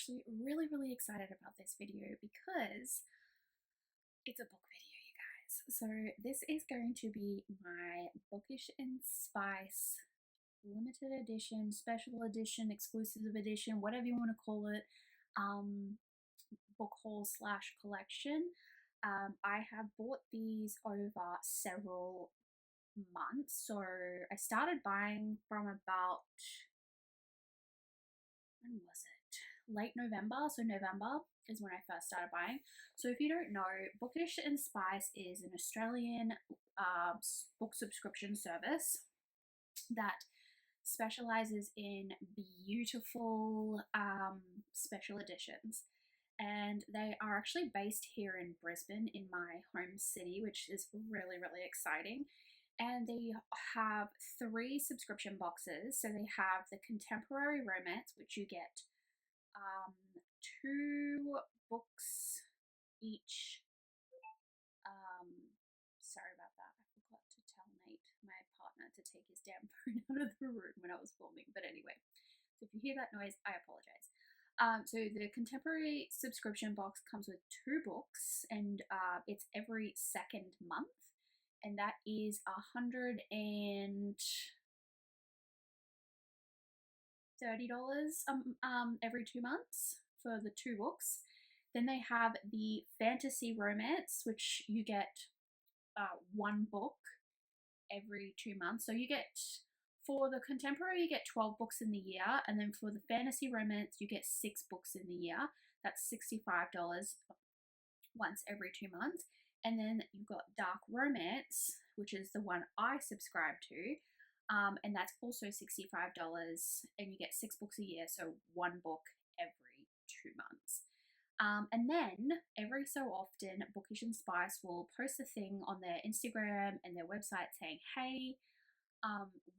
actually really excited about this video because it's a book video, you guys. So this is going to be my Bookish and Spice limited edition, special edition, exclusive edition, whatever you want to call it, book haul slash collection. I have bought these over several months. So I started buying from about, when was it? Late November. So November is when I first started buying. So if you don't know, Bookish and Spice is an Australian book subscription service that specializes in beautiful special editions. And they are actually based here in Brisbane, in my home city, which is really exciting. And they have three subscription boxes. So they have the contemporary romance, which you get two books each. Sorry about that. I forgot to tell Nate, my partner, to take his damn phone out of the room when I was filming. But anyway, so if you hear that noise, I apologize. So the contemporary subscription box comes with two books, and it's every second month, and that is $130 every 2 months for the two books. Then they have the fantasy romance, which you get one book every 2 months. So you get, for the contemporary, you get 12 books in the year, and then for the fantasy romance, you get 6 books in the year. That's $65 once every 2 months. And then you've got dark romance, which is the one I subscribe to, and that's also $65, and you get 6 books a year, so one book every 2 months. And then every so often, Bookish and Spice will post a thing on their Instagram and their website saying, hey,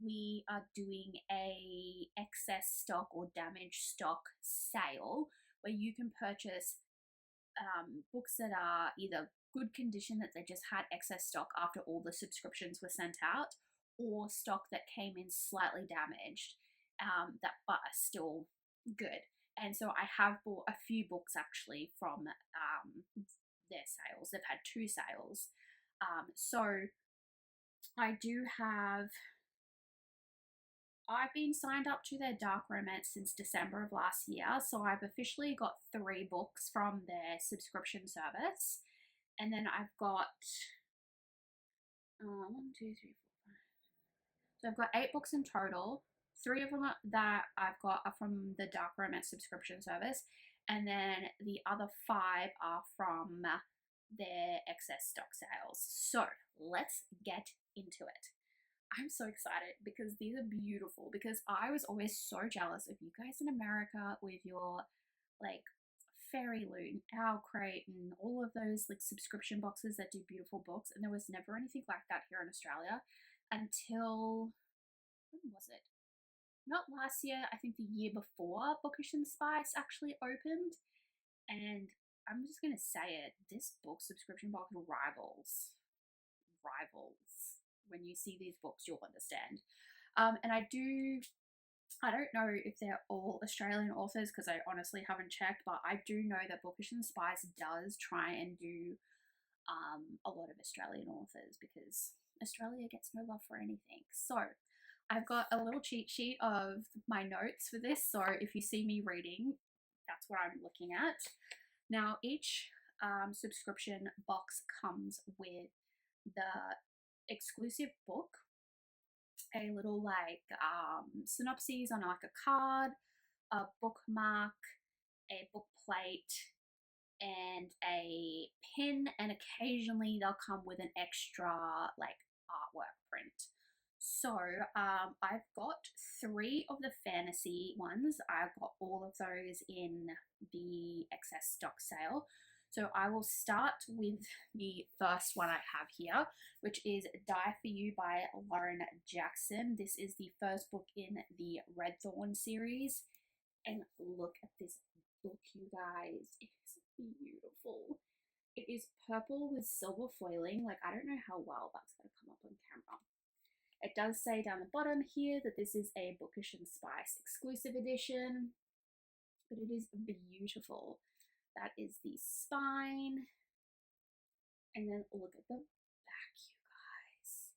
we are doing a excess stock or damaged stock sale where you can purchase books that are either good condition, that they just had excess stock after all the subscriptions were sent out, or stock that came in slightly damaged, that but are still good. And so I have bought a few books actually from their sales. They've had two sales. So I've been signed up to their dark romance since December of last year. So I've officially got 3 books from their subscription service. And then I've got 1, 2, 3, 4, 5. So I've got 8 books in total. 3 of them that I've got are from the dark romance subscription service, and then the other 5 are from their excess stock sales. So let's get into it. I'm so excited because these are beautiful, because I was always so jealous of you guys in America with your like Fairy Loot, Owl Crate, and all of those like subscription boxes that do beautiful books, and there was never anything like that here in Australia until, when was it? Not last year, I think the year before Bookish and Spice actually opened. And I'm just gonna say it, this book subscription box rivals. When you see these books, you'll understand. And I don't know if they're all Australian authors, because I honestly haven't checked, but I do know that Bookish and Spice does try and do a lot of Australian authors, because Australia gets no love for anything. So I've got a little cheat sheet of my notes for this, so if you see me reading, that's what I'm looking at. Now, each subscription box comes with the exclusive book, a little like synopsis on like a card, a bookmark, a book plate, and a pin, and occasionally they'll come with an extra like artwork print. So I've got 3 of the fantasy ones. I've got all of those in the excess stock sale. So I will start with the first one I have here, which is Die For You by Lauren Jackson. This is the first book in the Red Thorn series. And look at this book, you guys. It's beautiful. It is purple with silver foiling. Like, I don't know how well that's going to come up on camera. It does say down the bottom here that this is a Bookish and Spice exclusive edition. but it is beautiful. That is the spine. And then look at the back, you guys.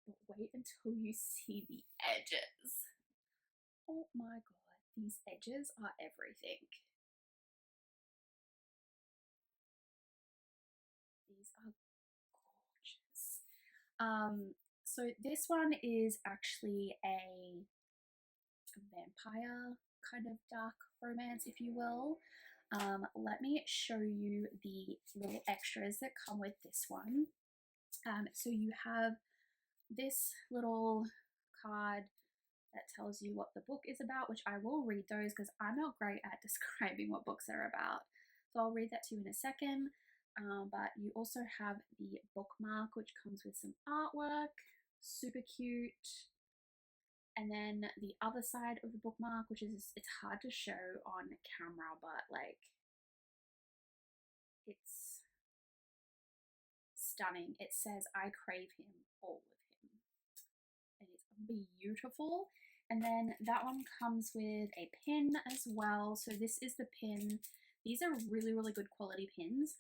But wait until you see the edges. Oh my god, these edges are everything. These are gorgeous. So this one is actually a vampire kind of dark romance, if you will. Let me show you the little extras that come with this one. So you have this little card that tells you what the book is about, which I will read those because I'm not great at describing what books are about. So I'll read that to you in a second. But you also have the bookmark, which comes with some artwork, super cute. And then the other side of the bookmark, which is, it's hard to show on camera, but like it's stunning. It says, "I crave him, all of him." And it's beautiful. And then that one comes with a pin as well. So this is the pin. These are really, really good quality pins.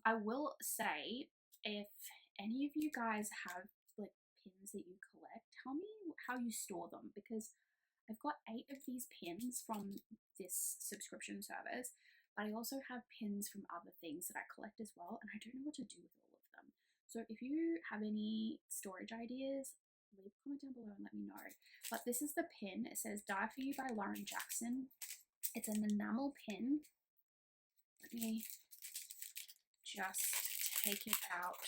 I will say, if any of you guys have like pins that you collect, tell me how you store them, because I've got 8 of these pins from this subscription service, but I also have pins from other things that I collect as well, and I don't know what to do with all of them. So if you have any storage ideas, leave a comment down below and let me know. But this is the pin. It says "Die For You" by Lauren Jackson. It's an enamel pin. Let me just take it out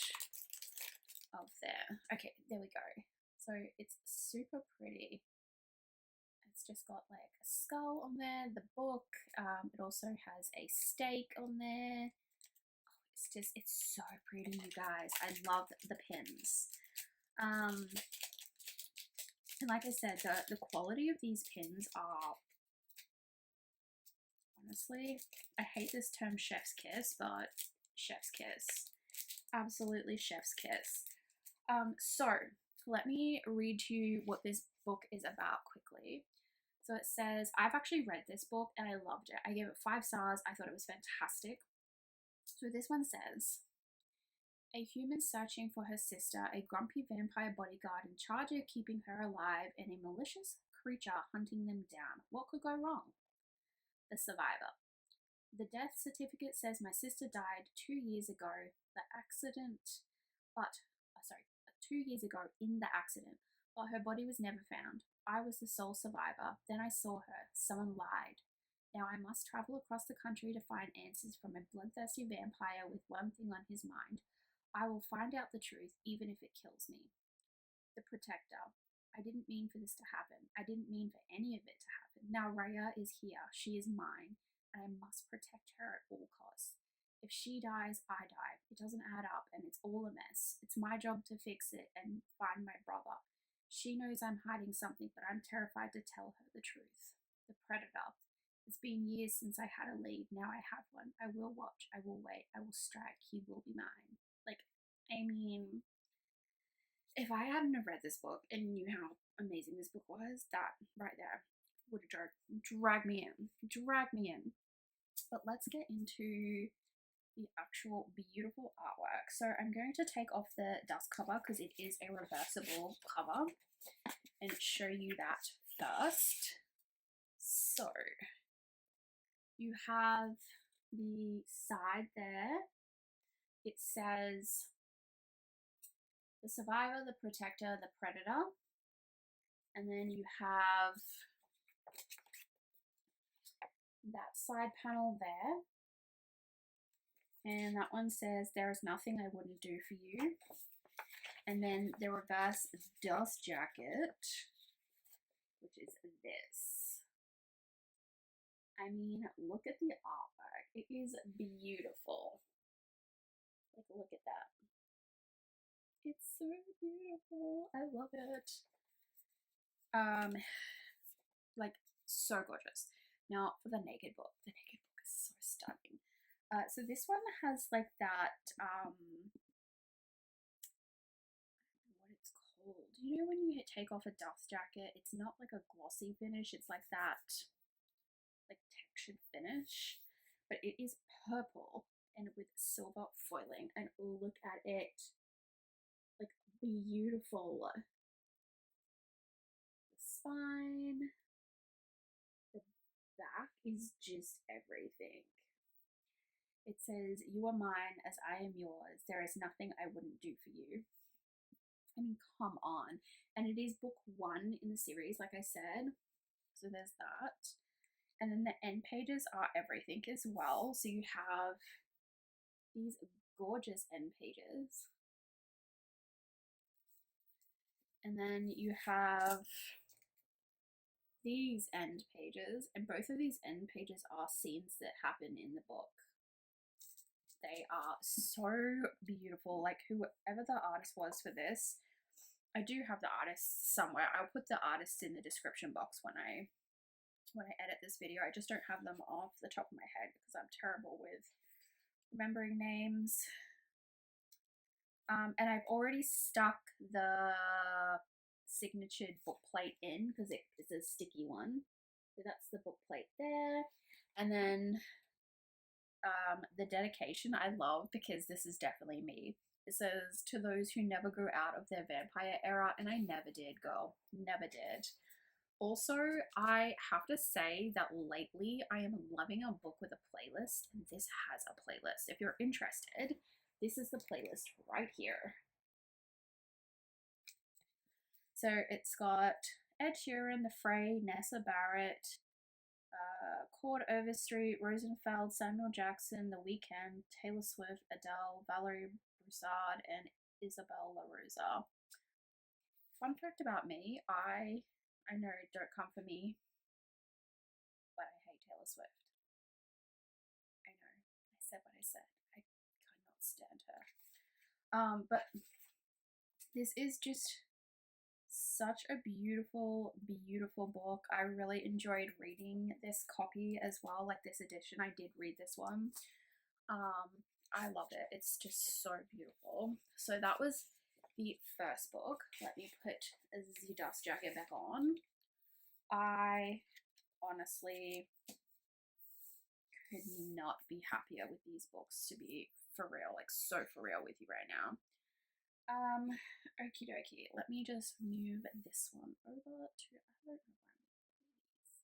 of there. Okay, there we go. So it's super pretty. It's just got like a skull on there, the book. It also has a stake on there. Oh, it's so pretty, you guys. I love the pins. And like I said, the quality of these pins are, honestly, I hate this term chef's kiss, but chef's kiss. Absolutely chef's kiss. So let me read to you what this book is about quickly. So it says, I've actually read this book and I loved it. I gave it 5 stars. I thought it was fantastic. So this one says, a human searching for her sister, a grumpy vampire bodyguard in charge of keeping her alive, and a malicious creature hunting them down. What could go wrong? The survivor. The death certificate says my sister died 2 years ago. The accident, but, sorry, 2 years ago in the accident, but her body was never found. I was the sole survivor. Then I saw her. Someone lied. Now I must travel across the country to find answers from a bloodthirsty vampire with one thing on his mind. I will find out the truth, even if it kills me. The protector. I didn't mean for this to happen. I didn't mean for any of it to happen. Now Rhea is here. She is mine, and I must protect her at all costs. If she dies, I die. It doesn't add up, and it's all a mess. It's my job to fix it and find my brother. She knows I'm hiding something, but I'm terrified to tell her the truth. The predator. It's been years since I had a lead. Now I have one. I will watch. I will wait. I will strike. He will be mine. Like, I mean, if I hadn't have read this book and knew how amazing this book was, that right there would have dragged me in. Drag me in. But let's get into the actual beautiful artwork. So I'm going to take off the dust cover because it is a reversible cover and show you that first. So you have the side there. It says the survivor, the protector, the predator. And then you have that side panel there. And that one says, there is nothing I wouldn't do for you. And then the reverse dust jacket, which is this. I mean, look at the artwork. It is beautiful. Like, look at that. It's so beautiful. I love it. Like, so gorgeous. Now, for the naked book is so stunning. So this one has like that, what it's called. You know when you take off a dust jacket, it's not like a glossy finish, it's like that, like textured finish, but it is purple and with silver foiling, and look at it, like beautiful. The spine, the back is just everything. It says, "You are mine as I am yours. There is nothing I wouldn't do for you." I mean, come on. And it is book 1 in the series, like I said. So there's that. And then the end pages are everything as well. So you have these gorgeous end pages. And then you have these end pages. And both of these end pages are scenes that happen in the book. They are so beautiful. Like, whoever the artist was for this, I do have the artist somewhere. I'll put the artist in the description box when I edit this video. I just don't have them off the top of my head because I'm terrible with remembering names. And I've already stuck the signatured book plate in because it's a sticky one. So that's the book plate there. And then the dedication I love because this is definitely me. It says, "To those who never grew out of their vampire era," and I never did, girl. Never did. Also, I have to say that lately I am loving a book with a playlist, and this has a playlist. If you're interested, this is the playlist right here. So it's got Ed Sheeran, The Fray, Nessa Barrett, Chord Overstreet, Rosenfeld, Samuel Jackson, The Weeknd, Taylor Swift, Adele, Valerie Broussard, and Isabel La Rosa. Fun fact about me, I know, don't come for me, but I hate Taylor Swift. I know, I said what I said. I cannot stand her. But this is just such a beautiful, beautiful book. I really enjoyed reading this copy as well, like this edition. I did read this one. I love it. It's just so beautiful. So that was the first book. Let me put the dust jacket back on. I honestly could not be happier with these books, to be for real, like so for real with you right now. Okie dokie. Let me just move this one over to, I don't know why I'm these.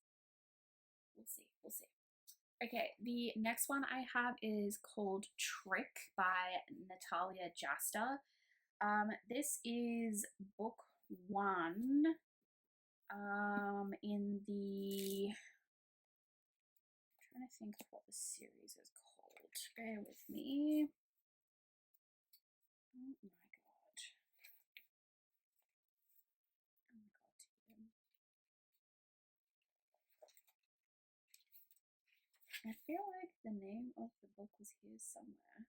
We'll see, we'll see. Okay, the next one I have is called Trick by Natalia Jasta. This is book 1 in the, I'm trying to think of what the series is called. Bear with me. Oh my god. Oh my god, Tim. I feel like the name of the book was here somewhere.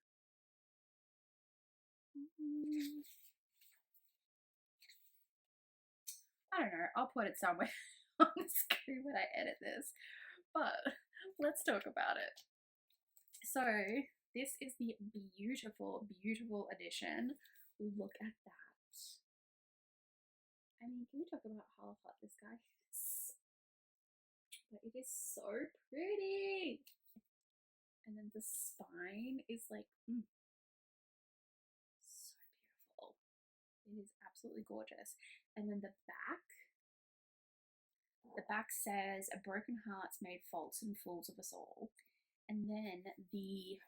I don't know, I'll put it somewhere on the screen when I edit this, but let's talk about it. So this is the beautiful, beautiful edition. Look at that. I mean, can we talk about how hot this guy is? But it is so pretty. And then the spine is like, so beautiful. It is absolutely gorgeous. And then the back says, "Broken hearts made faults and fools of us all." And then the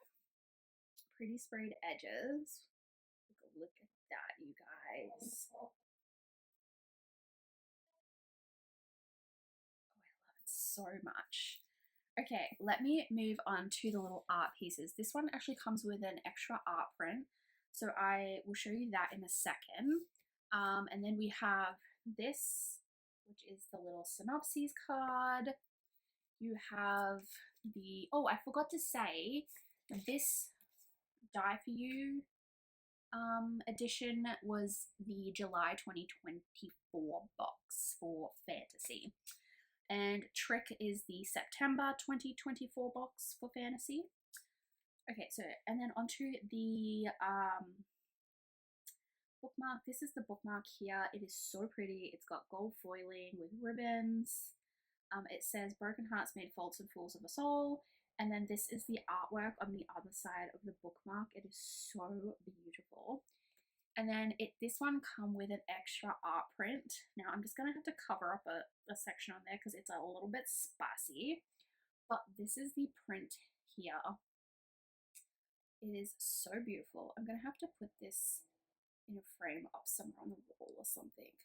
pretty sprayed edges. Look at that, you guys. Oh, I love it so much. Okay, let me move on to the little art pieces. This one actually comes with an extra art print, so I will show you that in a second. And then we have this, which is the little synopsis card. You have the, oh, I forgot to say, this Die For You edition was the July 2024 box for fantasy. And Trick is the September 2024 box for fantasy. Okay, so, and then onto the bookmark. This is the bookmark here. It is so pretty. It's got gold foiling with ribbons. It says broken hearts made faults and fools of us all. And then this is the artwork on the other side of the bookmark. It is so beautiful. And then this one come with an extra art print. Now I'm just gonna have to cover up a section on there because it's a little bit spicy. But this is the print here. It is so beautiful. I'm gonna have to put this in a frame up somewhere on the wall or something.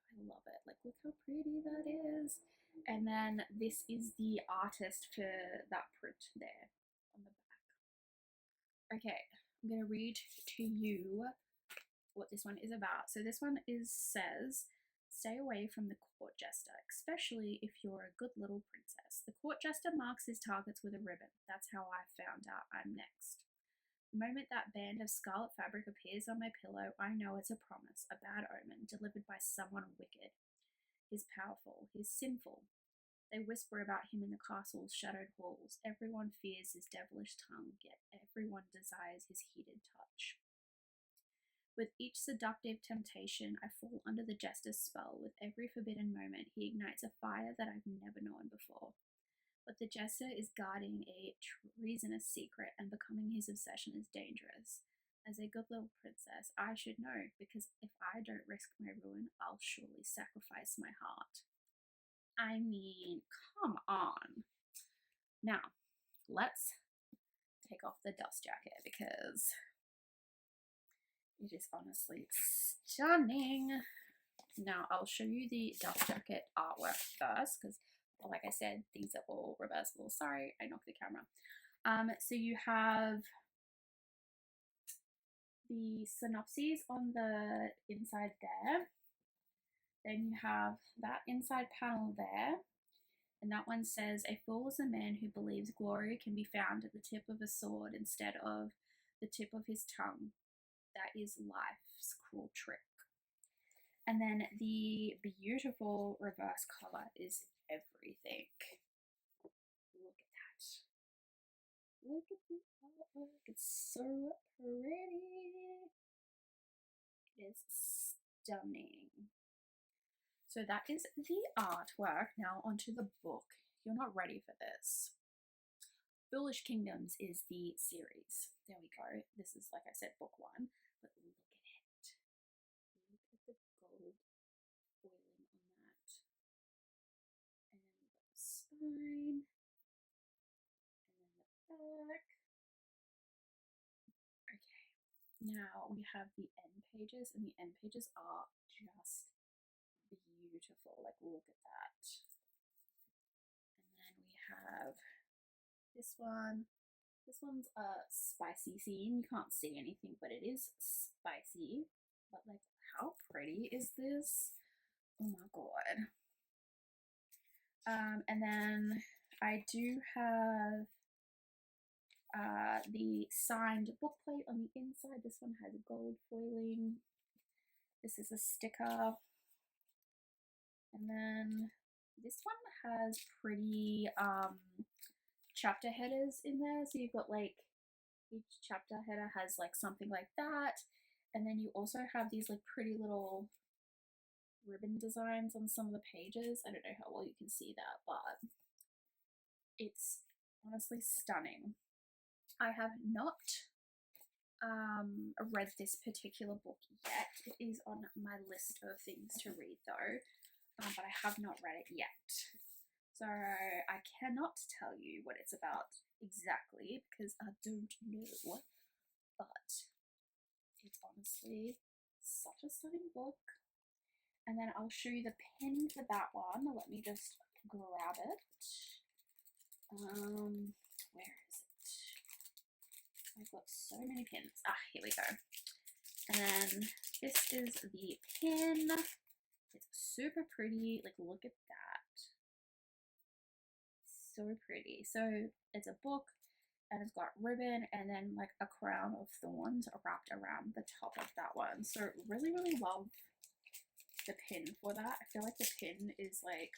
I love it. Like, look how pretty that is. And then this is the artist for that print there on the back. Okay, I'm gonna read to you what this one is about. So this one says, stay away from the court jester, especially if you're a good little princess. The court jester marks his targets with a ribbon. That's how I found out I'm next. The moment that band of scarlet fabric appears on my pillow, I know it's a promise, a bad omen, delivered by someone wicked. He's powerful, he's sinful. They whisper about him in the castle's shadowed halls. Everyone fears his devilish tongue, yet everyone desires his heated touch. With each seductive temptation, I fall under the jester's spell. With every forbidden moment, he ignites a fire that I've never known before. But the jester is guarding a treasonous secret, and becoming his obsession is dangerous. As a good little princess, I should know, because if I don't risk my ruin, I'll surely sacrifice my heart. I mean, come on. Now, let's take off the dust jacket because it is honestly stunning. Now, I'll show you the dust jacket artwork first because, like I said, these are all reversible. Sorry, I knocked the camera. So you have the synopses on the inside there. Then you have that inside panel there. And that one says, a fool is a man who believes glory can be found at the tip of a sword instead of the tip of his tongue. That is life's cruel trick. And then the beautiful reverse cover is everything. Look at that. Look at the artwork. It's so pretty. It is stunning. So that is the artwork. Now onto the book. You're not ready for this. Foolish Kingdoms is the series. There we go. This is, like I said, book one. But look at it. Look at the gold foiling on that. And then we've got the spine. And then the back. Okay. Now we have the end pages, and the end pages are just beautiful. Like, look at that. And then we have this one. This one's a spicy scene. You can't see anything, but it is spicy. But like, how pretty is this? Oh my god. And then I do have the signed book plate on the inside. This one has gold foiling. This is a sticker. And then this one has pretty chapter headers in there. So you've got like each chapter header has like something like that. And then you also have these like pretty little ribbon designs on some of the pages. I don't know how well you can see that, but it's honestly stunning. I have not read this particular book yet. It is on my list of things to read though, but I have not read it yet. So I cannot tell you what it's about exactly because I don't know, but it's honestly such a stunning book. And then I'll show you the pin for that one. Let me just grab it. Where is it? I've got so many pins. Ah, here we go. And then this is the pin. It's super pretty. Like, look at that. So pretty. So it's a book and it's got ribbon and then like a crown of thorns wrapped around the top of that one. So really, really love the pin for that. I feel like the pin is like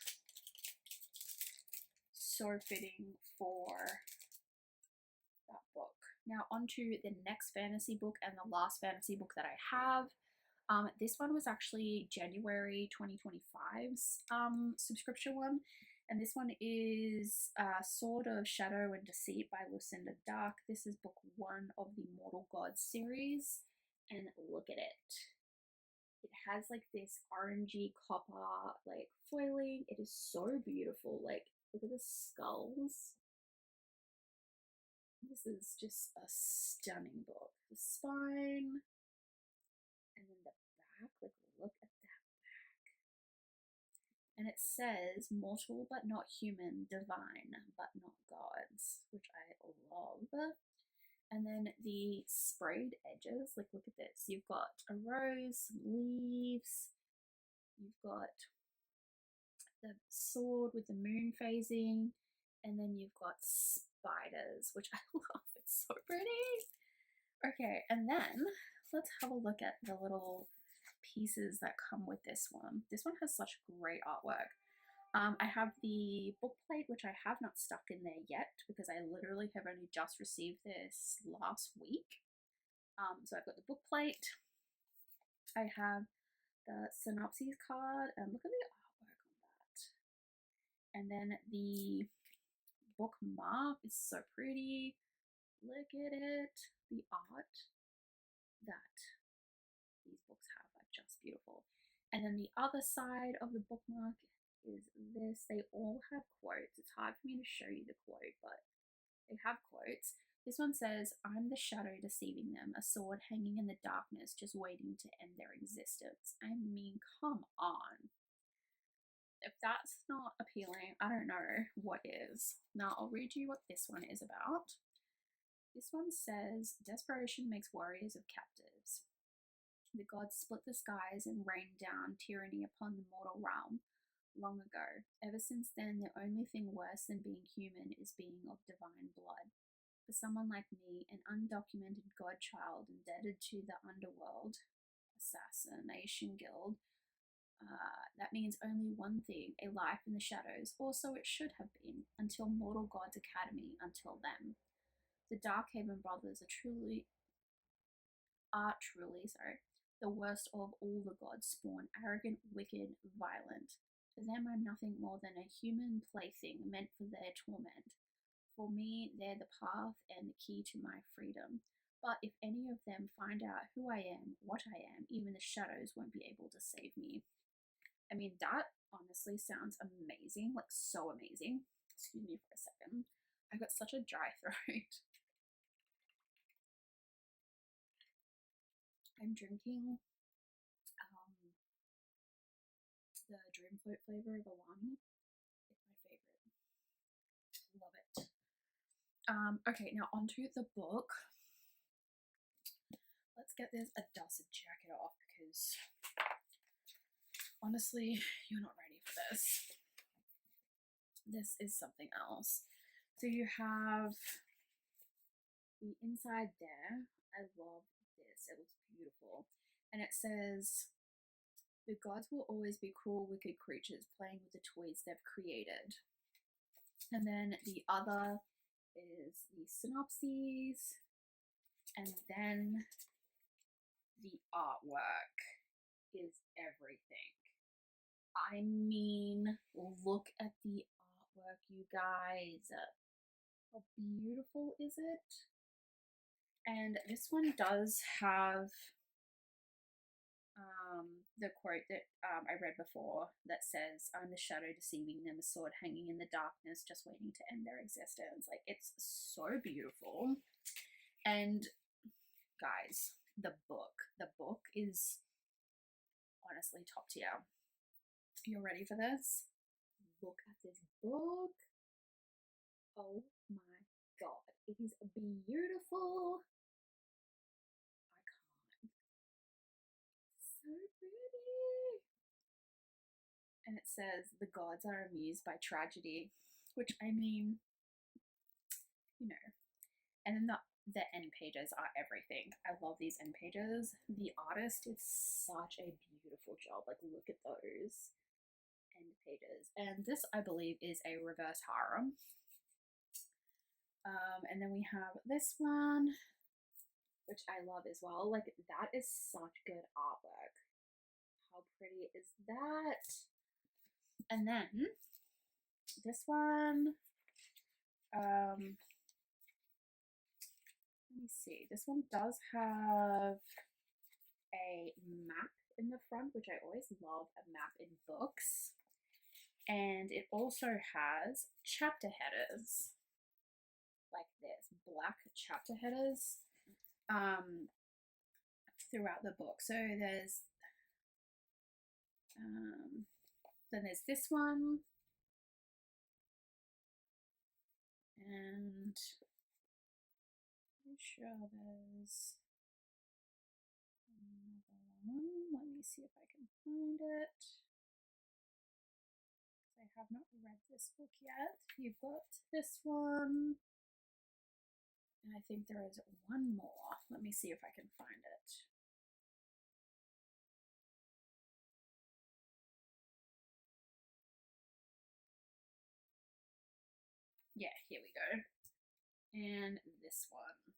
so fitting for that book. Now onto the next fantasy book and the last fantasy book that I have. This one was actually January 2025's subscription one, And this one is Sword of Shadow and Deceit by Lucinda Dark. This is book 1 of the Mortal Gods series. And look at it. It has like this orangey copper like foiling. It is so beautiful. Like, look at the skulls. This is just a stunning book. The spine, and then the back. Like, look at that back. And it says mortal but not human, divine but not gods, which I love. And then the sprayed edges, like, look at this. You've got a rose, some leaves, you've got the sword with the moon phasing, and then you've got spiders, which I love. It's so pretty. Okay, and then let's have a look at the little pieces that come with this one. This one has such great artwork. I have the book plate, which I have not stuck in there yet because I literally have only just received this last week. So I've got the book plate. I have the synopsis card, and look at the artwork on that. And then the bookmark is so pretty. Look at it. The art that these books have are just beautiful. And then the other side of the bookmark is this. They all have quotes. It's hard for me to show you the quote, but they have quotes. This one says, "I'm the shadow deceiving them, a sword hanging in the darkness, just waiting to end their existence." I mean, come on. If that's not appealing, I don't know what is. Now, I'll read you what this one is about. This one says, "Desperation makes warriors of captives. The gods split the skies and rained down tyranny upon the mortal realm long ago. Ever since then, the only thing worse than being human is being of divine blood. For someone like me, an undocumented godchild indebted to the underworld assassination guild, that means only one thing, a life in the shadows, or so it should have been, until Mortal Gods Academy, until then. The Darkhaven brothers are truly, the worst of all the gods spawn, arrogant, wicked, violent. To them I'm nothing more than a human plaything meant for their torment. For me, they're the path and the key to my freedom. But if any of them find out who I am, what I am, even the shadows won't be able to save me." I mean, that honestly sounds amazing, like so amazing. Excuse me for a second. I got such a dry throat. I'm drinking the Dream Float flavor of Alani. It's my favorite. Love it. Okay, now onto the book. Let's get this a dusted jacket off because honestly, you're not ready for this. This is something else. So you have the inside there. I love this. It looks beautiful. And it says, "The gods will always be cruel, wicked creatures playing with the toys they've created." And then the other is the synopses. And then the artwork is everything. I mean, look at the artwork, you guys. How beautiful is it? And this one does have the quote that I read before that says, "I'm the shadow deceiving them, a sword hanging in the darkness, just waiting to end their existence." Like, it's so beautiful. And guys, the book is honestly top tier. You're ready for this? Look at this book. Oh my god, it is beautiful. I can't. So pretty. And it says, "The gods are amused by tragedy," which, I mean, you know. And then the end pages are everything. I love these end pages. The artist did such a beautiful job. Like, look at those end pages. And this, I believe, is a reverse harem. And then we have this one, which I love as well. Like, that is such good artwork. How pretty is that? And then this one, let me see, this one does have a map in the front, which I always love a map in books. And it also has chapter headers, like this, black chapter headers throughout the book. So then there's this one, and I'm sure there's another one. Let me see if I can find it. I have not read this book yet. You've got this one, and I think there is one more. Let me see if I can find it. Yeah, here we go. And this one.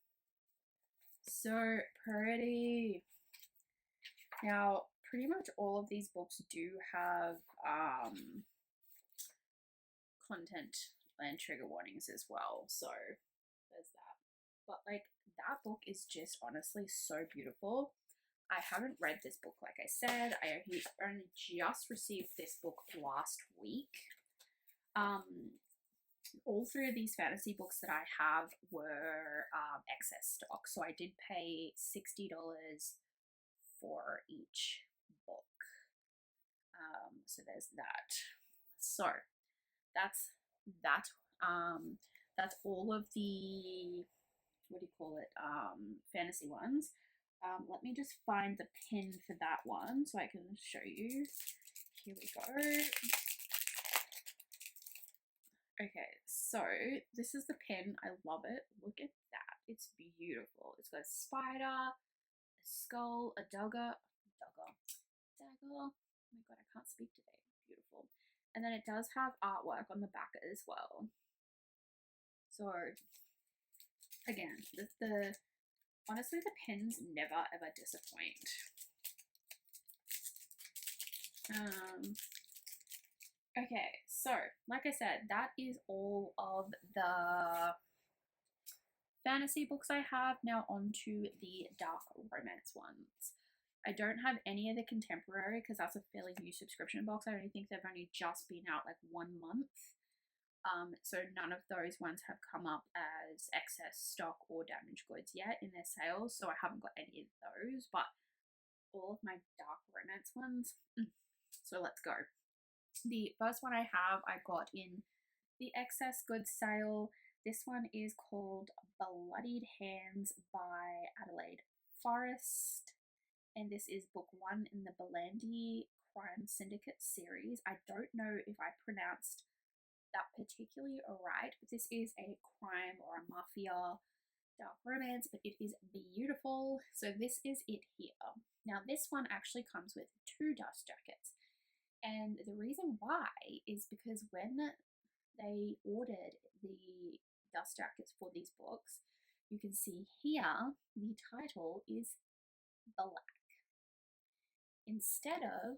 So pretty. Now, pretty much all of these books do have content and trigger warnings as well. So there's that. But like, that book is just honestly so beautiful. I haven't read this book, like I said. I only just received this book last week. All three of these fantasy books that I have were excess stock, so I did pay $60 for each book. So there's that. So that's that. That's all of the, what do you call it, fantasy ones. Let me just find the pin for that one so I can show you. Here we go. Okay, so this is the pin. I love it. Look at that. It's beautiful. It's got a spider, a skull, a dagger. Oh my god, I can't speak today. Beautiful. And then it does have artwork on the back as well. So again, the honestly, the pins never ever disappoint. Okay, so like I said, that is all of the fantasy books I have. Now on to the dark romance ones. I don't have any of the contemporary because that's a fairly new subscription box. I don't think they've only just been out like 1 month. So none of those ones have come up as excess stock or damaged goods yet in their sales. So I haven't got any of those, but all of my dark romance ones. So let's go. The first one I have, I got in the excess goods sale. This one is called Bloodied Hands by Adelaide Forrest. And this is book 1 in the Belandi Crime Syndicate series. I don't know if I pronounced that particularly right, but this is a crime or a mafia dark romance, but it is beautiful. So this is it here. Now this one actually comes with 2 dust jackets. And the reason why is because when they ordered the dust jackets for these books, you can see here the title is black instead of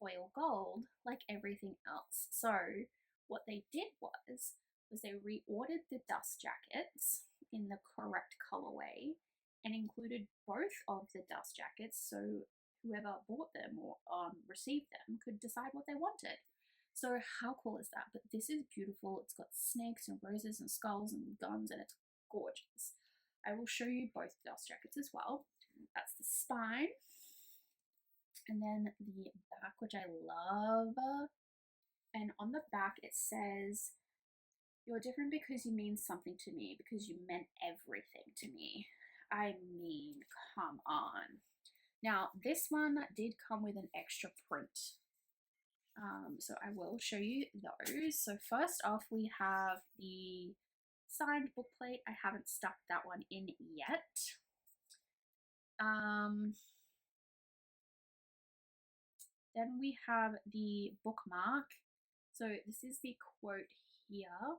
foil gold like everything else. So what they did was they reordered the dust jackets in the correct colorway and included both of the dust jackets so whoever bought them or received them could decide what they wanted. So how cool is that? But this is beautiful. It's got snakes and roses and skulls and guns, and it's gorgeous. I will show you both dust jackets as well. That's the spine. And then the back, which I love. And on the back it says, "You're different because you mean something to me, because you meant everything to me." I mean, come on. Now, this one did come with an extra print. So I will show you those. So first off, we have the signed book plate. I haven't stuck that one in yet. Then we have the bookmark. So this is the quote here.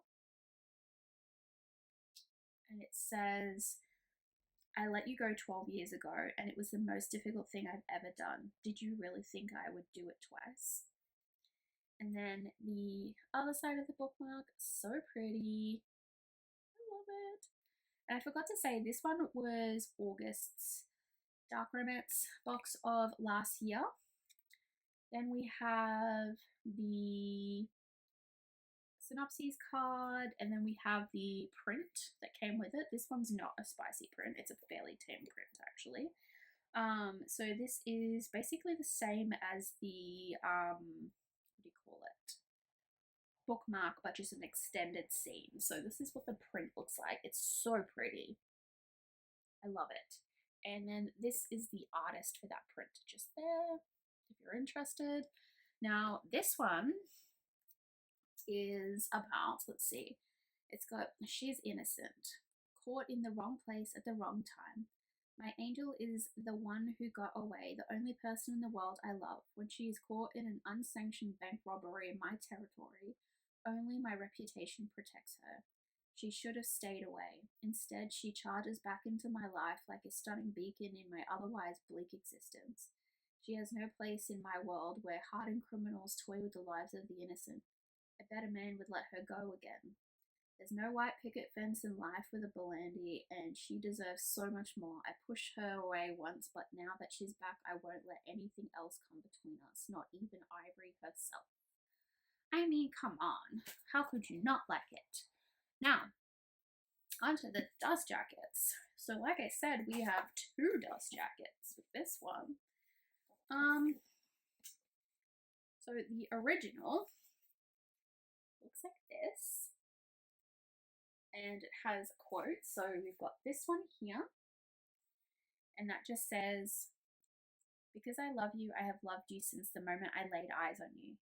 And it says, "I let you go 12 years ago, and it was the most difficult thing I've ever done. Did you really think I would do it twice?" And then the other side of the bookmark, so pretty. I love it. And I forgot to say, this one was August's Dark Romance box of last year. Then we have the synopsis card, and then we have the print that came with it. This one's not a spicy print, it's a fairly tame print actually. So this is basically the same as the what do you call it, bookmark, but just an extended scene. So this is what the print looks like. It's so pretty. I love it. And then this is the artist for that print just there, if you're interested. Now this one is about, let's see, it's got, she's innocent, caught in the wrong place at the wrong time. My angel is the one who got away, the only person in the world I love. When she is caught in an unsanctioned bank robbery in my territory, only my reputation protects her. She should have stayed away. Instead, she charges back into my life like a stunning beacon in my otherwise bleak existence. She has no place in my world where hardened criminals toy with the lives of the innocent. A better man would let her go again. There's no white picket fence in life with a Belandi, and she deserves so much more. I pushed her away once, but now that she's back, I won't let anything else come between us, not even Ivory herself. I mean, come on. How could you not like it? Now, onto the dust jackets. So like I said, we have 2 dust jackets with this one. So the original looks like this, and it has quotes. So we've got this one here, and that just says, because I love you, I have loved you since the moment I laid eyes on you.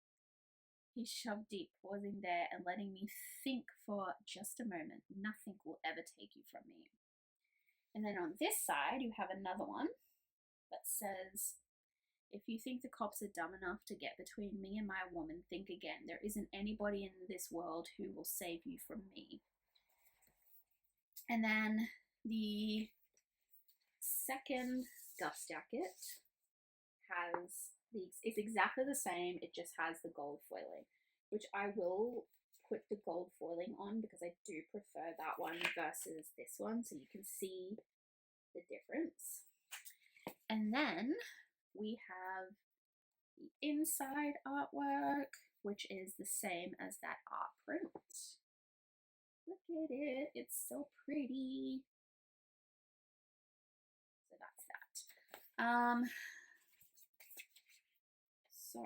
He shoved deep, pausing there and letting me think for just a moment. Nothing will ever take you from me. And then on this side, you have another one that says, if you think the cops are dumb enough to get between me and my woman, think again. There isn't anybody in this world who will save you from me. And then the second dust jacket it's exactly the same, it just has the gold foiling, which I will put the gold foiling on because I do prefer that one versus this one, so you can see the difference. And then we have the inside artwork, which is the same as that art print. Look at it, it's so pretty. So that's that. So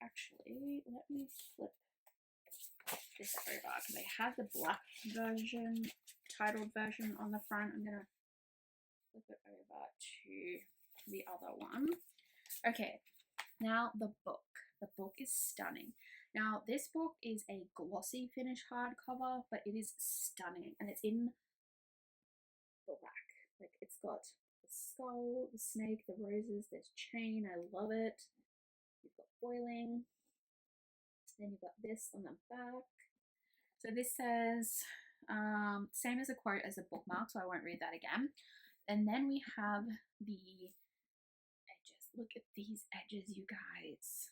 actually, let me flip this over because I have the black version, titled version on the front. I'm gonna flip it over to the other one. Okay, now the book. The book is stunning. Now this book is a glossy finish hardcover, but it is stunning, and it's in black. Like, it's got the skull, the snake, the roses, there's chain. I love it. You've got foiling. Then you've got this on the back. So this says, same as a quote as a bookmark, so I won't read that again. And then we have the edges. Look at these edges, you guys.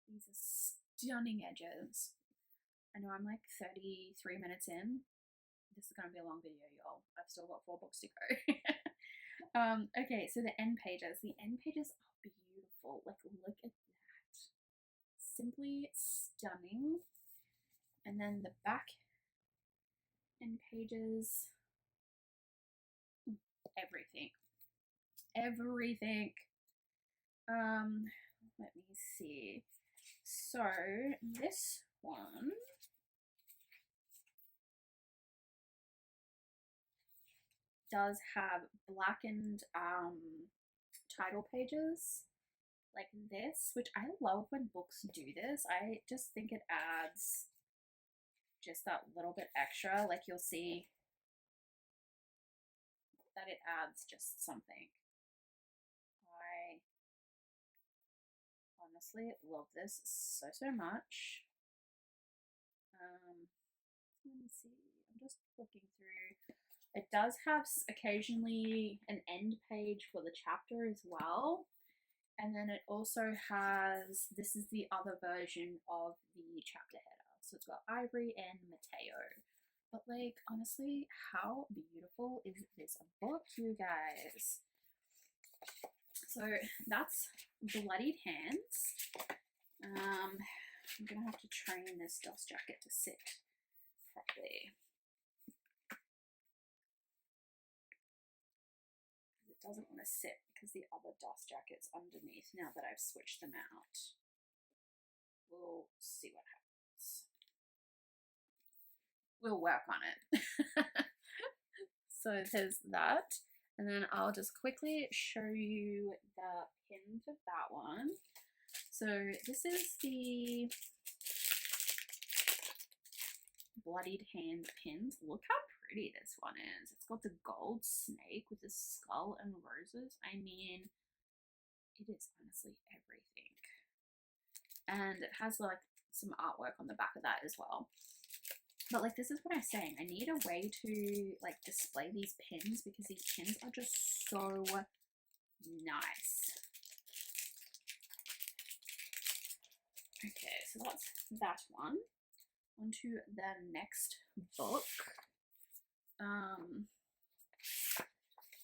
These are stunning edges. I know I'm like 33 minutes in. This is going to be a long video, y'all. I've still got 4 books to go. Okay, so the end pages. The end pages are beautiful. Like, look at that. Simply stunning. And then the back end pages. Everything. Everything. Let me see. So this one does have blackened title pages like this, which I love when books do this. I just think it adds just that little bit extra. Like, you'll see that it adds just something. I honestly love this so much. Let me see. I'm just looking through. It does have occasionally an end page for the chapter as well. And then it also has, this is the other version of the chapter header. So it's got Ivory and Mateo. But like, honestly, how beautiful is this book, you guys? So that's Bloodied Hands. I'm gonna have to train this dust jacket to sit properly. It doesn't want to sit because the other dust jacket's underneath now that I've switched them out. We'll see what happens. We'll work on it. So there's that. And then I'll just quickly show you the pin for that one. So this is the Bloodied Hand pins. Look how pretty this one is. It's got the gold snake with the skull and roses. I mean, it is honestly everything. And it has like some artwork on the back of that as well. But like, this is what I'm saying. I need a way to like display these pins because these pins are just so nice. Okay, so that's that one. On to the next book.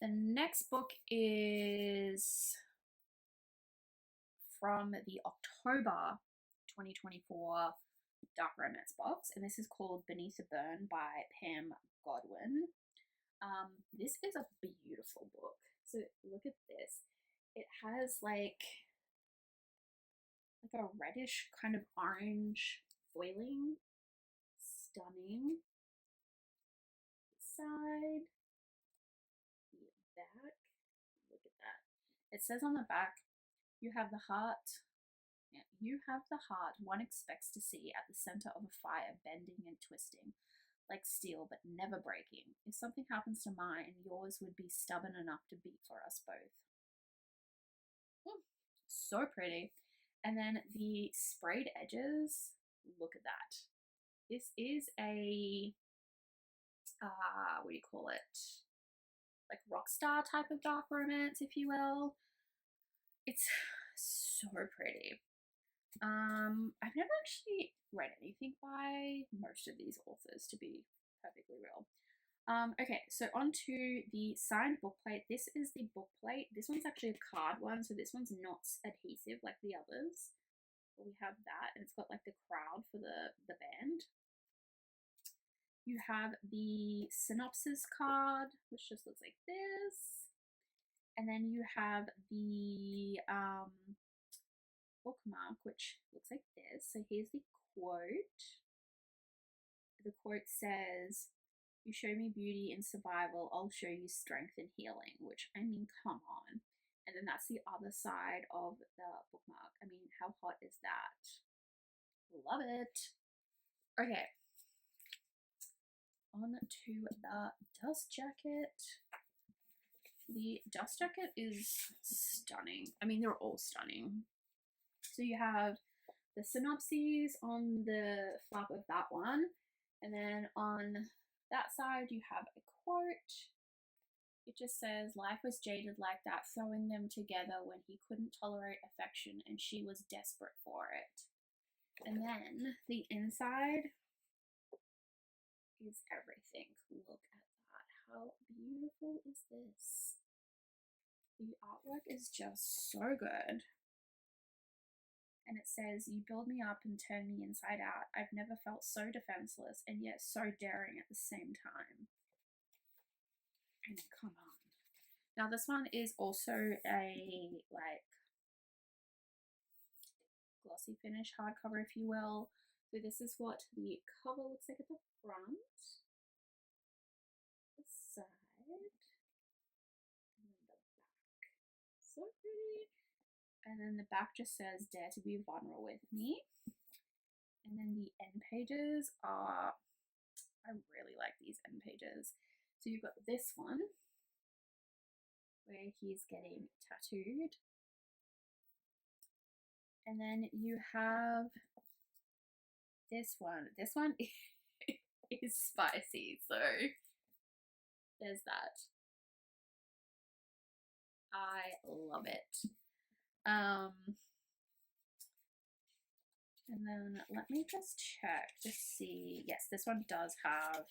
The next book is from the October 2024 dark romance box, and this is called Beneath the Burn by Pam Godwin. This is a beautiful book. So look at this. It has like a reddish kind of orange foiling. Stunning. Side, the back. Look at that. It says on the back, you have the heart. Yeah, you have the heart one expects to see at the center of a fire, bending and twisting like steel but never breaking. If something happens to mine, yours would be stubborn enough to beat for us both. So pretty. And then the sprayed edges, look at that. This is a what do you call it, like rock star type of dark romance, if you will. It's so pretty. I've never actually read anything by most of these authors, to be perfectly real. Okay, so on to the signed book plate. This is the book plate. This one's actually a card one, so this one's not adhesive like the others. But we have that, and it's got like the crowd for the band. You have the synopsis card, which just looks like this. And then you have the bookmark, which looks like this. So here's the quote. The quote says, "You show me beauty and survival, I'll show you strength and healing," which, I mean, come on. And then that's the other side of the bookmark. I mean, how hot is that? Love it. Okay. On to the dust jacket. The dust jacket is stunning. I mean, they're all stunning. So you have the synopses on the flap of that one. And then on that side, you have a quote. It just says, "Life was jaded like that, throwing them together when he couldn't tolerate affection and she was desperate for it." And then the inside is everything. Look at that. How beautiful is this? The artwork is just so good. And it says, "You build me up and turn me inside out. I've never felt so defenseless and yet so daring at the same time." And come on. Now this one is also a like glossy finish hardcover, if you will. So this is what the cover looks like at the front, the side, and then the back. So pretty. And then the back just says, "Dare to be vulnerable with me." And then the end pages are, I really like these end pages. So you've got this one where he's getting tattooed. And then you have this one. This one is spicy, so there's that. I love it. Um, and then let me just check to see. Yes, this one does have,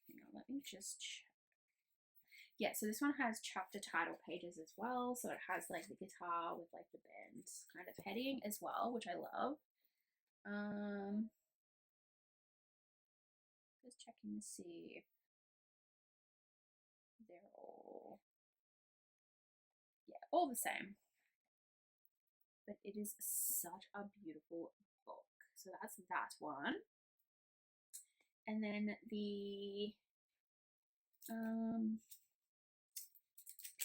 hang on, let me just check. Yeah, so this one has chapter title pages as well. So it has like the guitar with like the band kind of heading as well, which I love. Just checking to see if they're all, yeah, all the same. But it is such a beautiful book. So that's that one. And then the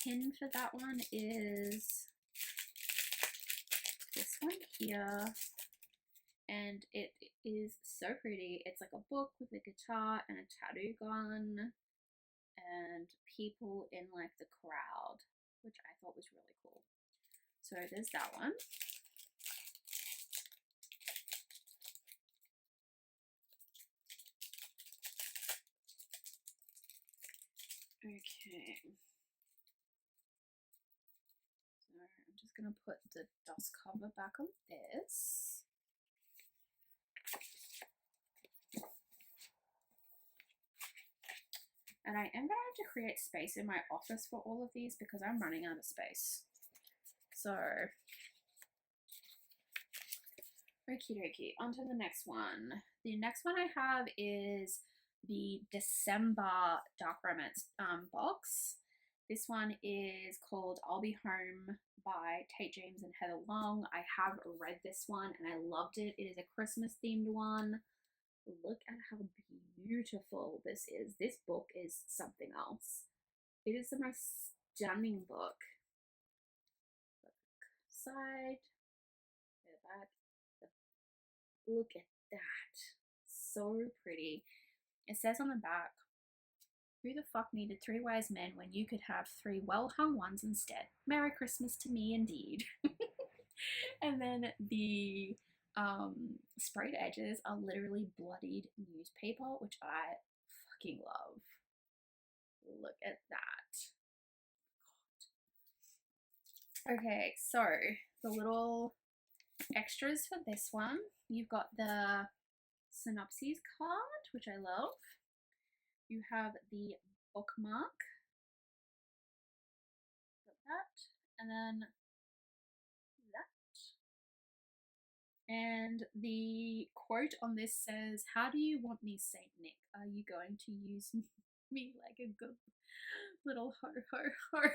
pin for that one is this one here. And it is so pretty. It's like a book with a guitar and a tattoo gun and people in like the crowd, which I thought was really cool. So there's that one. Okay. So I'm just going to put the dust cover back on this. And I am going to have to create space in my office for all of these because I'm running out of space. So, okie dokie, on to the next one. The next one I have is the December Dark Romance box. This one is called I'll Be Home by Tate James and Heather Long. I have read this one and I loved it. It is a Christmas themed one. Look at how beautiful this is. This book is something else. It is the most stunning book. Side, the back. Look at that. So pretty. It says on the back, who the fuck needed three wise men when you could have three well-hung ones instead? Merry Christmas to me indeed. And then the sprayed edges are literally bloodied newspaper, which I fucking love. Look at that. Okay, so the little extras for this one, you've got the synopsis card, which I love. You have the bookmark, got that, and then that. And the quote on this says, "How do you want me, Saint Nick? Are you going to use me like a good little ho ho ho?"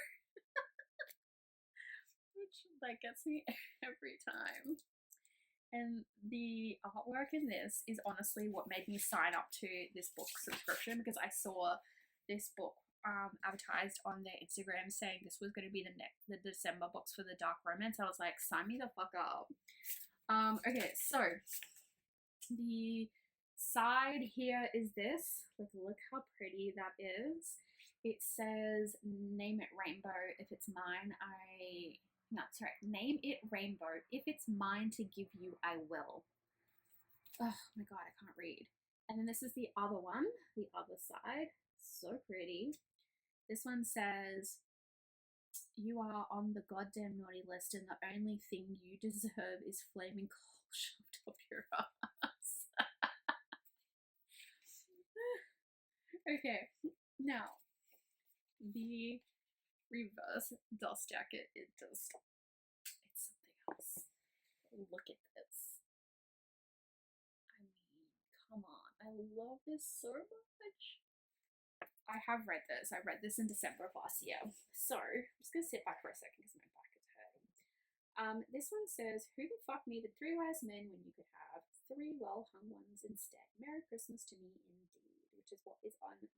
Which like gets me every time. And the artwork in this is honestly what made me sign up to this book subscription, because I saw this book advertised on their Instagram saying this was going to be the December box for the Dark Romance. I was like, sign me the fuck up. Okay, so the side here is this. Like, look how pretty that is. It says, "Name it rainbow. If it's mine, name it rainbow. If it's mine to give you, I will." Oh my god, I can't read. And then this is the other one, the other side. So pretty. This one says, "You are on the goddamn naughty list, and the only thing you deserve is flaming coal shoved up your ass." Okay, now the reverse dust jacket. It's something else. Look at this. I mean, come on. I love this so much. I have read this. I read this in December of last year. So, I'm just going to sit back for a second because my back is hurting. This one says, "Who the fuck needed three wise men when you could have three well-hung ones instead? Merry Christmas to me indeed," which is what is on the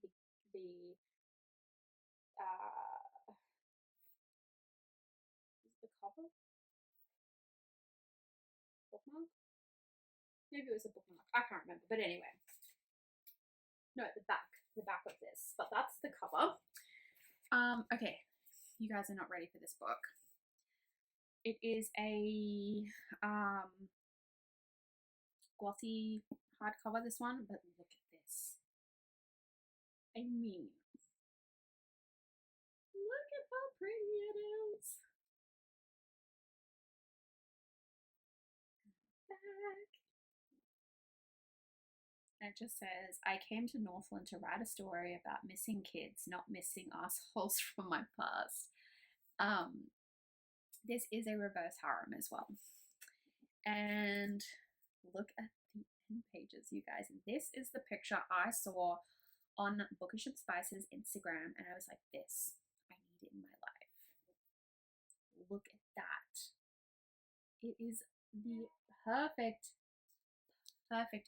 cover? Bookmark? Maybe it was a bookmark. I can't remember. But anyway. No, the back of this. But that's the cover. Okay. You guys are not ready for this book. It is a glossy hardcover, this one, but look at this. I mean, look at how pretty it is. And it just says, I came to Northland to write a story about missing kids, not missing assholes from my past. This is a reverse harem as well. And look at the end pages, you guys. This is the picture I saw on Bookish and Spice's Instagram, and I was like, this, I need it in my life. Look at that. It is the perfect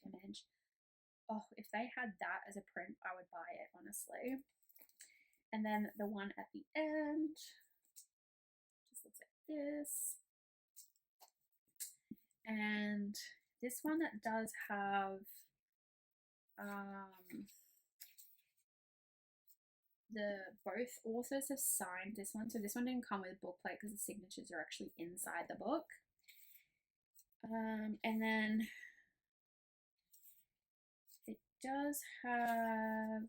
image. Oh, if they had that as a print, I would buy it, honestly. And then the one at the end just looks like this. And this one does have both authors have signed this one. So this one didn't come with a book plate because the signatures are actually inside the book. And then it does have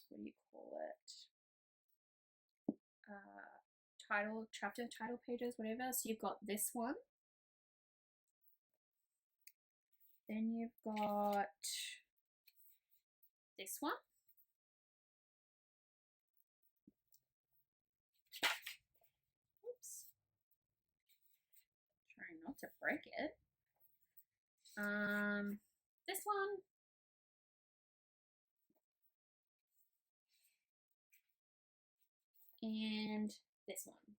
what do you call it? Chapter title pages, whatever. So you've got this one. Then you've got this one. Oops. Trying not to break it. This one. And this one.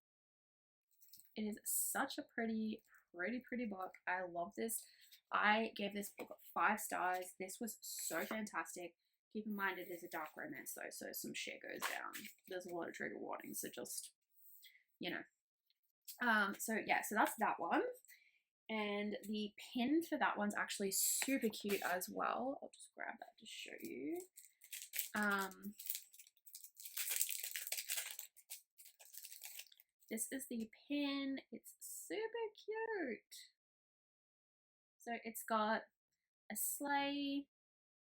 It is such a pretty book. I love this. I gave this book 5 stars. This was so fantastic. Keep in mind it is a dark romance though, so some shit goes down. There's a lot of trigger warnings, so just, you know. So yeah, so that's that one. And the pin for that one's actually super cute as well. I'll just grab that to show you. This is the pin. It's super cute. So it's got a sleigh,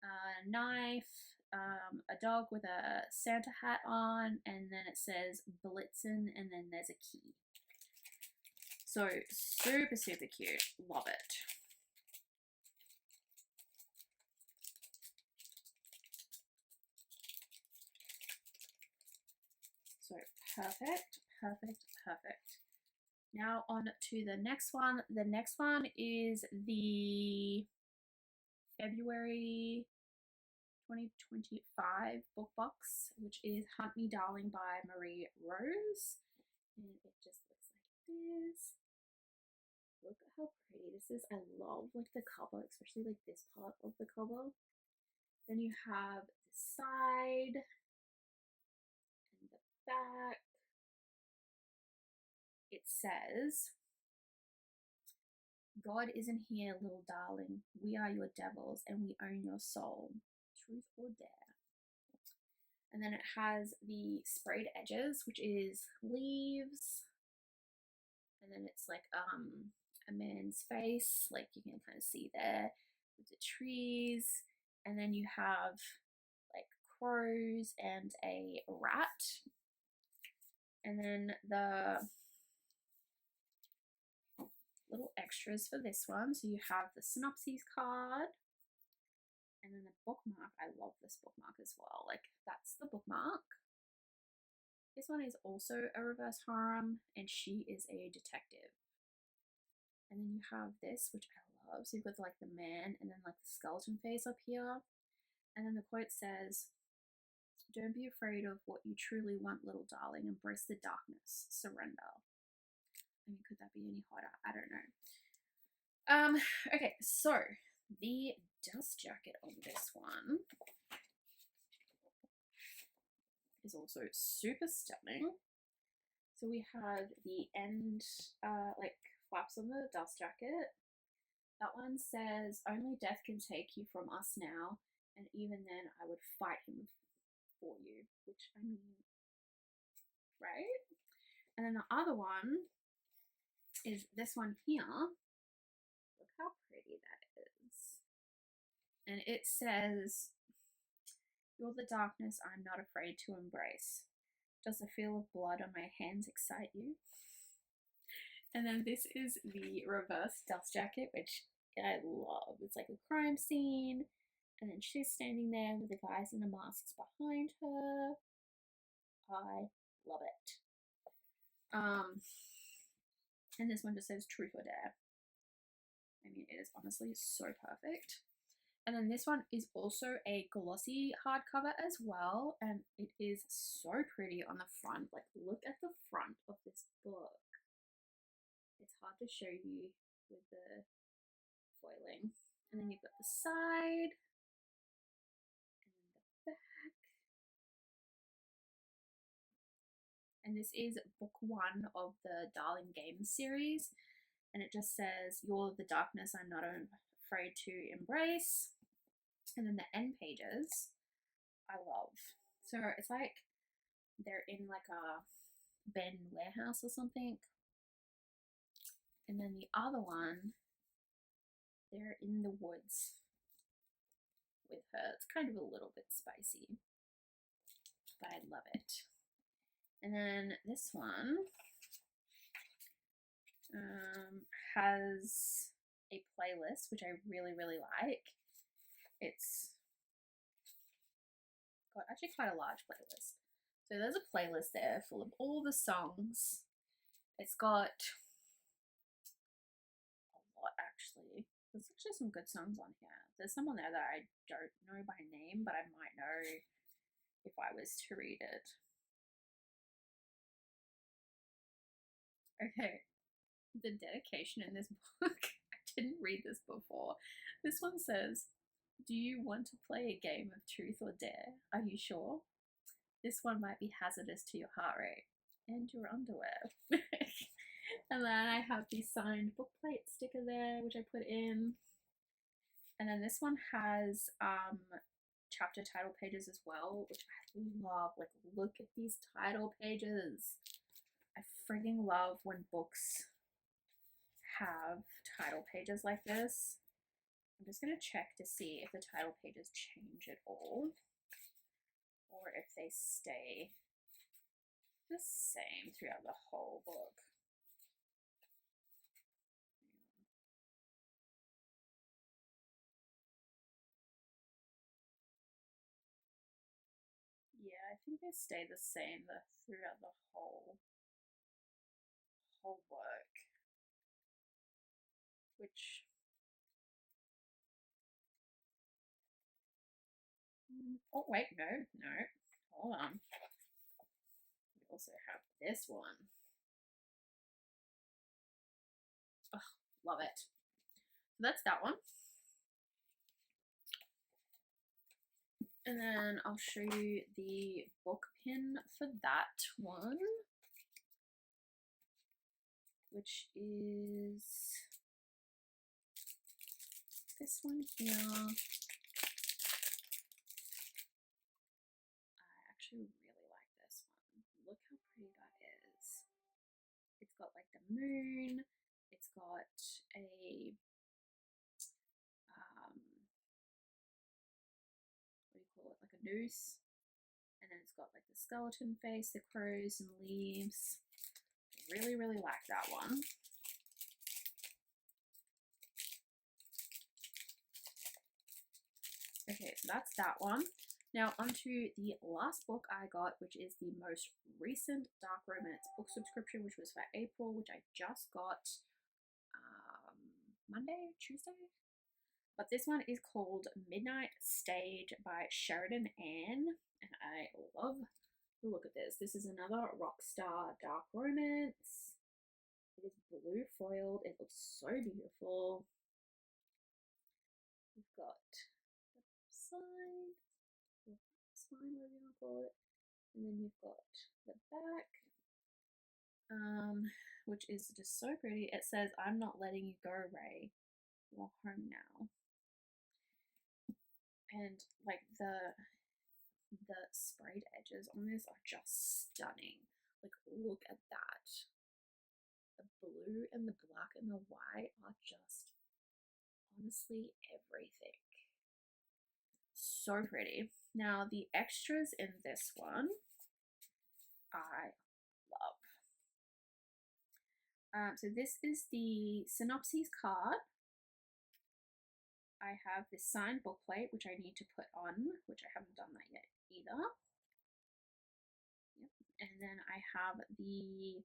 a knife, a dog with a Santa hat on, and then it says Blitzen, and then there's a key. So super cute. Love it. So perfect. Now on to the next one. The next one is the February 2025 book box, which is Hunt Me Darling by Marie Rose. And it just looks like this. Look at how pretty this is. I love like the cover, especially like this part of the cover. Then you have the side and the back. It says, God isn't here, little darling. We are your devils and we own your soul. Truth or dare. And then it has the sprayed edges, which is leaves. And then it's like a man's face, like you can kind of see there with the trees. And then you have like crows and a rat. And then the little extras for this one. So you have the synopsis card and then the bookmark. I love this bookmark as well. Like that's the bookmark. This one is also a reverse harem and she is a detective. And then you have this, which I love. So you've got like the man and then like the skeleton face up here. And then the quote says, don't be afraid of what you truly want, little darling. Embrace the darkness. Surrender. I mean, could that be any hotter? I don't know. Okay, so the dust jacket on this one is also super stunning. So we have the end, like flaps on the dust jacket. That one says, only death can take you from us now, and even then I would fight him for you, which I mean, right? And then the other one is this one here. Look how pretty that is. And it says, you're the darkness I'm not afraid to embrace. Does the feel of blood on my hands excite you? And then this is the reverse dust jacket, which I love. It's like a crime scene, and then she's standing there with the guys in the masks behind her. I love it. And this one just says truth or dare. I mean, it is honestly so perfect. And then this one is also a glossy hardcover as well, and it is so pretty on the front. Like, look at the front of this book. It's hard to show you with the foiling. And then you've got the side, and then the back. And this is book 1 of the Darling Games series. And it just says, "You're the darkness I'm not afraid to embrace." And then the end pages, I love. So it's like they're in like a Ben warehouse or something. And then the other one, they're in the woods with her. It's kind of a little bit spicy, but I love it. And then this one has a playlist, which I really, really like. It's got actually quite a large playlist. So there's a playlist there full of all the songs. It's got a lot, actually. There's actually some good songs on here. There's some on there that I don't know by name, but I might know if I was to read it. Okay, the dedication in this book, I didn't read this before. This one says, "Do you want to play a game of truth or dare? Are you sure? This one might be hazardous to your heart rate and your underwear." And then I have the signed book plate sticker there, which I put in. And then this one has chapter title pages as well, which I love. Like, look at these title pages. I frigging love when books have title pages like this. I'm just going to check to see if the title pages change at all, or if they stay the same throughout the whole book. Yeah, I think they stay the same throughout the whole book, which oh wait, no, hold on. We also have this one. Oh, love it. So that's that one. And then I'll show you the book pin for that one, which is this one here. I actually really like this one. Look how pretty that is. It's got like the moon. It's got a what do you call it? Like a noose. And then it's got like the skeleton face, the crows and leaves. Really, really like that one. Okay, so that's that one. Now onto the last book I got, which is the most recent dark romance book subscription, which was for April, which I just got Monday, Tuesday. But this one is called Midnight Stage by Sheridan Ann, and I love the look at this. This is another Rockstar dark romance. It is blue foiled. It looks so beautiful. We've got the side, whatever you want to call it, and then you've got the back, which is just so pretty. It says, "I'm not letting you go, Ray. You're home now." And like the sprayed edges on this are just stunning. Like, look at that. The blue and the black and the white are just honestly everything. So pretty. Now the extras in this one I love. So this is the synopsis card, I have this signed bookplate, which I need to put on, which I haven't done that yet either. Yep. And then I have the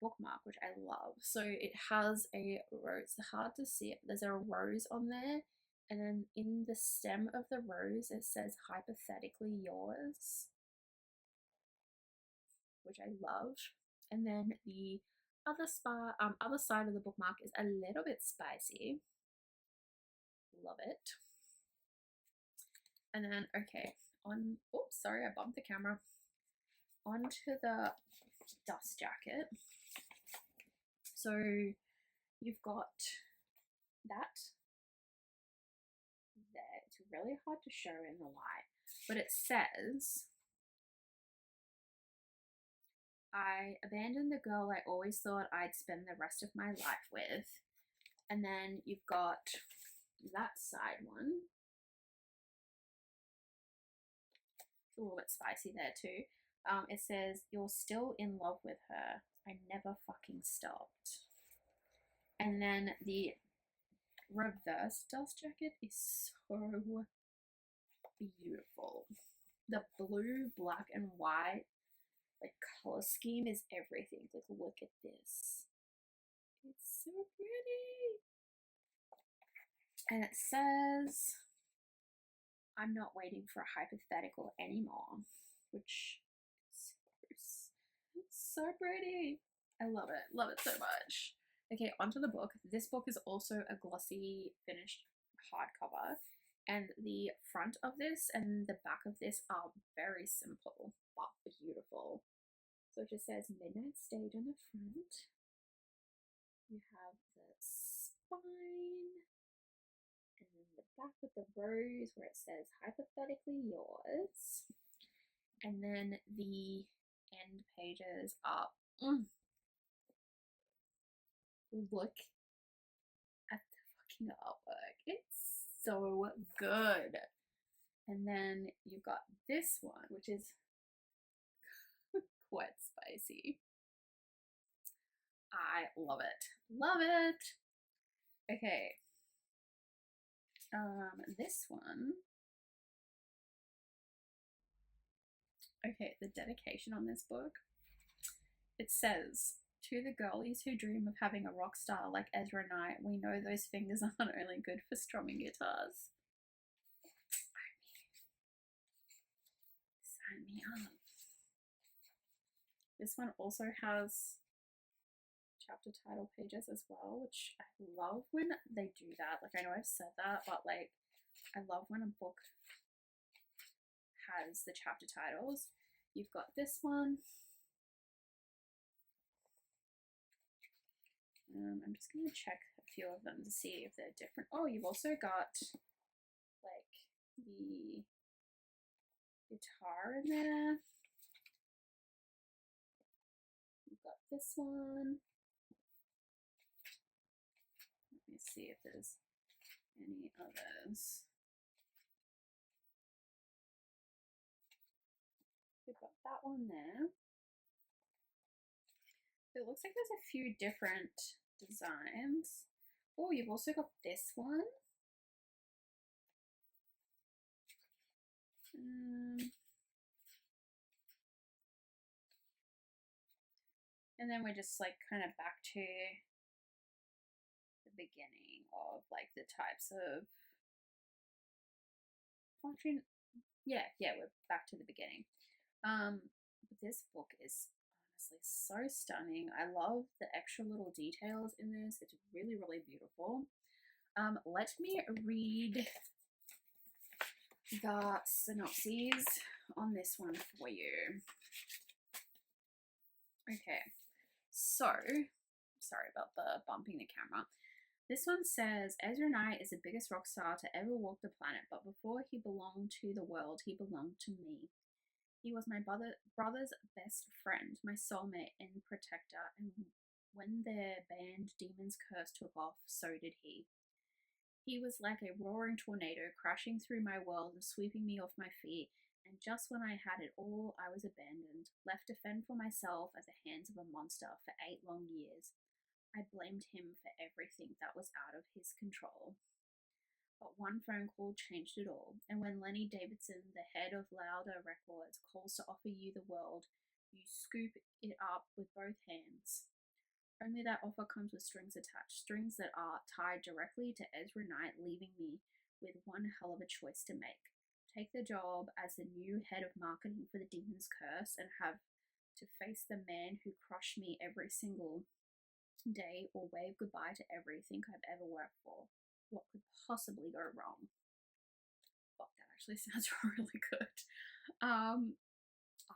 bookmark, which I love. So it has a rose. It's hard to see it. There's a rose on there, and then in the stem of the rose it says hypothetically yours, which I love. And then the other side of the bookmark is a little bit spicy. Love it. And then okay, oops, sorry, I bumped the camera. Onto the dust jacket. So you've got that there. It's really hard to show in the light, but it says, I abandoned the girl I always thought I'd spend the rest of my life with. And then you've got that side one. It's a little bit spicy there too. It says, you're still in love with her. I never fucking stopped. And then the reverse dust jacket is so beautiful. The blue, black, and white like color scheme is everything. Like, look at this. It's so pretty. And it says, I'm not waiting for a hypothetical anymore, which is so pretty. I love it so much. Okay, onto the book. This book is also a glossy finished hardcover, and the front of this and the back of this are very simple but beautiful. So it just says Midnight Stage on the front. You have the spine, and then the back with the rose where it says hypothetically yours. And then the end pages are look at the fucking artwork. It's so good. And then you've got this one, which is quite spicy. I love it. Love it. Okay. This one. Okay, the dedication on this book. It says, to the girlies who dream of having a rock star like Ezra Knight, we know those fingers aren't only good for strumming guitars. Sign me up. This one also has chapter title pages as well, which I love when they do that. Like, I know I've said that, but like, I love when a book has the chapter titles. You've got this one. I'm just going to check a few of them to see if they're different. Oh, you've also got like the guitar in there. You've got this one. Let me see if there's any others. You've got that one there. It looks like there's a few different designs. Oh, you've also got this one. And then we're just like kind of back to the beginning of like the types of function. Yeah, we're back to the beginning. But this book is honestly so stunning. I love the extra little details in this. It's really, really beautiful. Let me read the synopses on this one for you. Okay, so sorry about the bumping the camera. This one says, Ezra Knight is the biggest rock star to ever walk the planet, but before he belonged to the world, he belonged to me. He was my brother's best friend, my soulmate and protector, and when their band Demon's Curse took off, so did he. He was like a roaring tornado crashing through my world and sweeping me off my feet, and just when I had it all, I was abandoned, left to fend for myself at the hands of a monster for 8 long years. I blamed him for everything that was out of his control. but one phone call changed it all. And when Lenny Davidson, the head of Louder Records, calls to offer you the world, you scoop it up with both hands. Only that offer comes with strings attached, strings that are tied directly to Ezra Knight, leaving me with one hell of a choice to make. Take the job as the new head of marketing for the Demon's Curse and have to face the man who crushed me every single day, or wave goodbye to everything I've ever worked for. What could possibly go wrong? Fuck, that actually sounds really good. I'm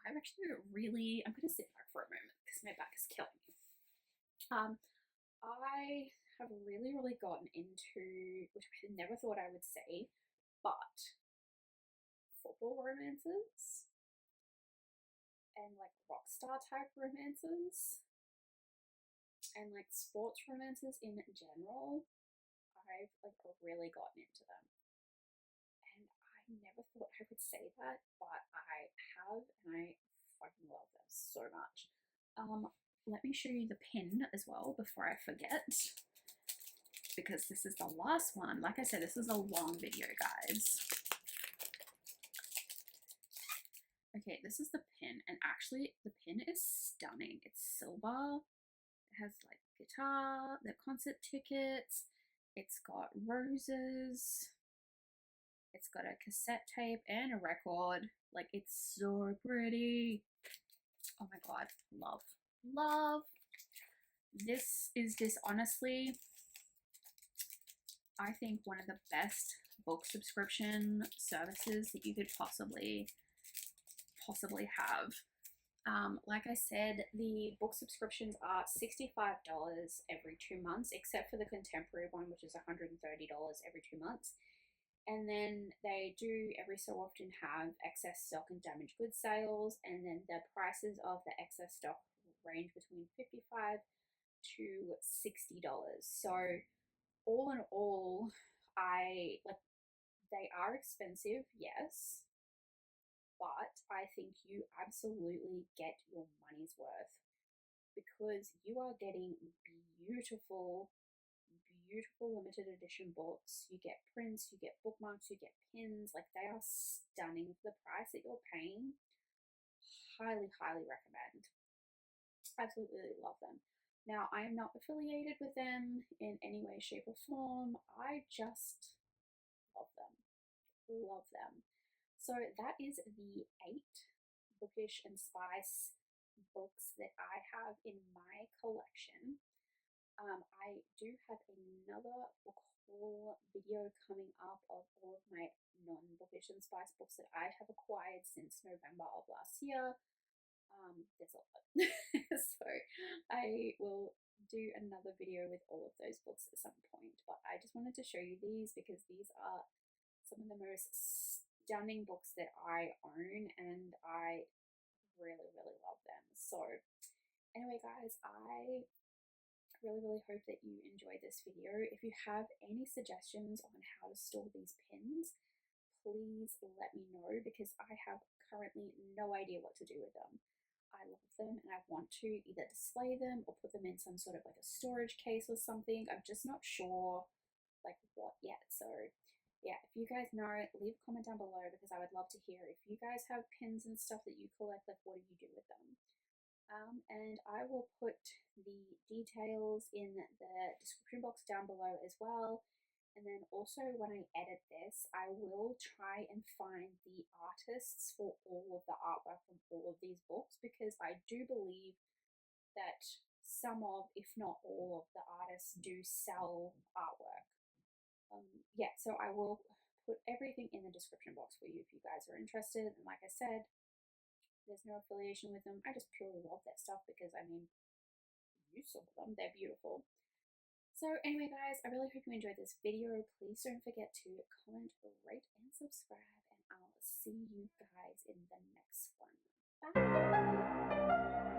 gonna sit back for a moment because my back is killing me. I have really gotten into, which I never thought I would say, but football romances and like rock star type romances and like sports romances in general. I've like really gotten into them, and I never thought I would say that, but I have, and I fucking love them so much. Let me show you the pin as well before I forget, because this is the last one. Like I said, this is a long video, guys. Okay, this is the pin, and actually the pin is stunning. It's silver. It has like guitar, the concert tickets. It's got roses. It's got a cassette tape and a record. Like, it's so pretty. Oh my god, love. This is just honestly, I think, one of the best book subscription services that you could possibly have. Like I said, the book subscriptions are $65 every 2 months, except for the contemporary one, which is $130 every 2 months. And then they do every so often have excess stock and damaged goods sales, and then the prices of the excess stock range between $55 to $60. So all in all, they are expensive, yes, but I think you absolutely get your money's worth, because you are getting beautiful limited edition books. You get prints, you get bookmarks, you get pins. Like, they are stunning for the price that you're paying. Highly recommend. Absolutely love them. Now, I am not affiliated with them in any way, shape, or form. I just love them. So that is the 8 Bookish and Spice books that I have in my collection. I do have another book haul video coming up of all of my non-Bookish and Spice books that I have acquired since November of last year. There's a lot. So I will do another video with all of those books at some point, but I just wanted to show you these because these are some of the most stunning books that I own, and I really love them. So anyway, guys, I really hope that you enjoyed this video. If you have any suggestions on how to store these pins, please let me know, because I have currently no idea what to do with them. I love them and I want to either display them or put them in some sort of like a storage case or something. I'm just not sure like what yet. So yeah, if you guys know, leave a comment down below, because I would love to hear if you guys have pins and stuff that you collect, like what do you do with them? And I will put the details in the description box down below as well. And then also when I edit this, I will try and find the artists for all of the artwork from all of these books, because I do believe that some of, if not all of the artists do sell artwork. Yeah, so I will put everything in the description box for you if you guys are interested. And like I said, there's no affiliation with them. I just purely love their stuff because, I mean, you saw them. They're beautiful. So anyway, guys, I really hope you enjoyed this video. Please don't forget to comment, rate, and subscribe. And I'll see you guys in the next one. Bye!